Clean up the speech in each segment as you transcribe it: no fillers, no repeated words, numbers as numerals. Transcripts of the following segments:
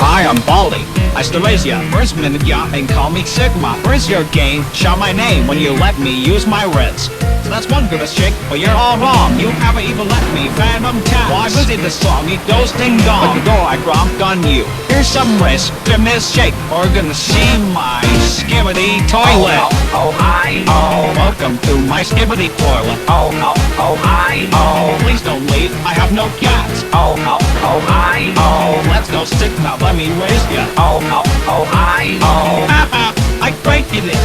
Hi, I'm Baldy. Nice to raise ya. First minute ya and call me Sigma. Where's your game? Shout my name when you let me use my reds. So that's one good chick, but you're all wrong. You haven't even let me Phantom Cat. Why was it the song? It goes ding dong. But you go, I gromp on you. Here's some risk to mistake, or gonna see my skibbity toilet. Oh, hi. Oh, welcome to my skibbity toilet. Oh, hi. Oh, please don't leave. I have no cats. Oh, hi. Oh, let's go Sigma. Let me raise ya. Oh, hi. Oh, I created it.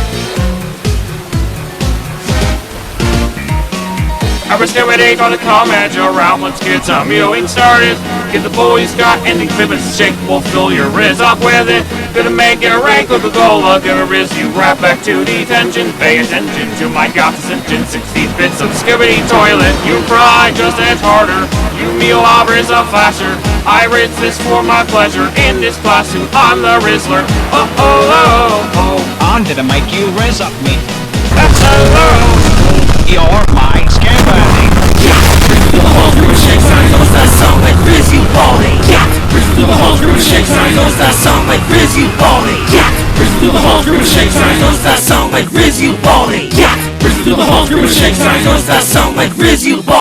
I was ready on the comment around. Let's get some mewing started. Get the boys got ending clippers to shake. We'll fill your riz up with it. Gonna make it a rank Coca-Cola. Gonna riz you right back to detention. Pay attention to my God's ascension. 16 bits of skibbity toilet. You cry just as harder. You meal I riz up faster. I riz this for my pleasure. In this classroom I'm the Rizzler. Oh oh oh oh. On did I make you riz up me? That's hello. You're my skibbity. Through the holes, through the shakes, I knows that sound like Riz, you baldy. Through the holes, through the shakes, I knows that sound like Riz, you baldy. Through the holes, through the shakes, I knows that sound like Riz, you baldy. Through the holes, through the shakes, I knows that sound like Riz, you baldy.